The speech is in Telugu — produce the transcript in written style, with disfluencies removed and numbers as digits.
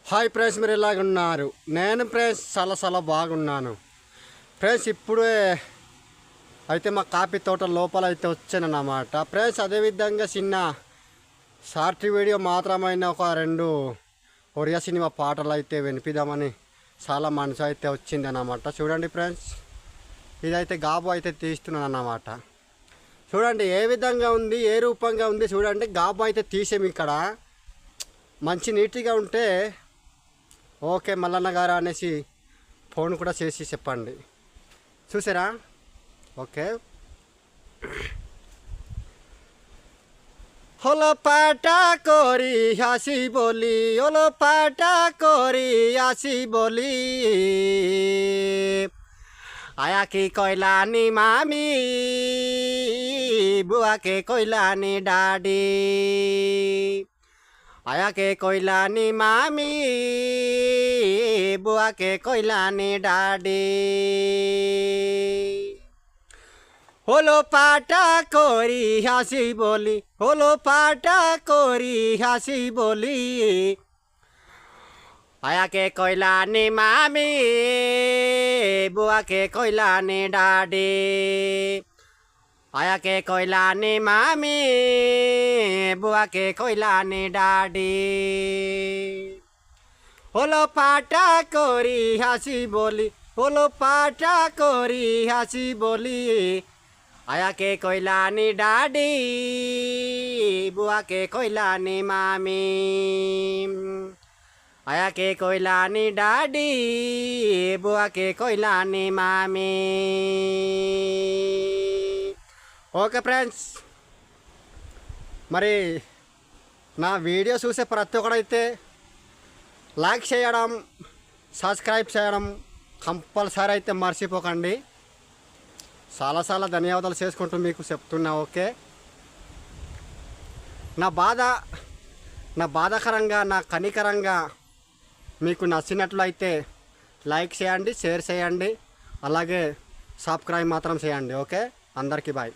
హాయ్ ఫ్రెండ్స్, మీరు ఎలాగున్నారు? నేను ఫ్రెండ్స్ చాలా బాగున్నాను ఫ్రెండ్స్. ఇప్పుడే అయితే మా కాఫీ తోట లోపల అయితే వచ్చానన్నమాట ఫ్రెండ్స్. అదేవిధంగా చిన్న షార్ట్ వీడియో మాత్రమైన ఒక 2 ఒరియా సినిమా పాటలు అయితే వినిపిద్దామని చాలా మనసు అయితే వచ్చింది అన్నమాట. చూడండి ఫ్రెండ్స్, ఇదైతే గాబు అయితే తీస్తున్నాను అన్నమాట. చూడండి ఏ విధంగా ఉంది, ఏ రూపంగా ఉంది. చూడండి గాబు అయితే తీసాము. ఇక్కడ మంచి నీట్గా ఉంటే ఓకే మల్లన్న గారు అనేసి ఫోన్ కూడా చేసి చెప్పండి. చూసారా? ఓకే. హలో పాట కోరి হাসি বলি, হলো পাট করি হাসি বলি, আয়াকে কইলানি মামি, বুয়াকে কইলানি ডাডি, আয়াকে কইলানি মামি, বুয়াকে কইলানি ডাডি, হলো পাটা করি হাসি বলি, হলো পাটা করি হাসি বলি, আয়াকে কইলানি মামি, বুয়াকে কইলানি ডাডি, আয়াকে কইলানি মামি, বুয়াকে কইলানি ডাডি, হলো পাটা করি হাসি বলি, হলো পাটা করি হাসি বলি, আয়াকে কইলানি ডাডি, বুয়াকে কইলানি মামি, আয়াকে কইলানি ডাডি, বুয়াকে কইলানি মামি. ఓకే ఫ్రెండ్స్, మరి నా వీడియో చూసే ప్రతి ఒక్కడైతే లైక్ చేయడం, సబ్స్క్రైబ్ చేయడం కంపల్సరీ అయితే మర్చిపోకండి. చాలా ధన్యవాదాలు చేసుకుంటూ మీకు చెప్తున్నా. ఓకే, నా బాధాకరంగా, నా కనికరంగా మీకు నచ్చినట్లయితే లైక్ చేయండి, షేర్ చేయండి, అలాగే సబ్స్క్రైబ్ మాత్రం చేయండి. ఓకే, అందరికీ బాయ్.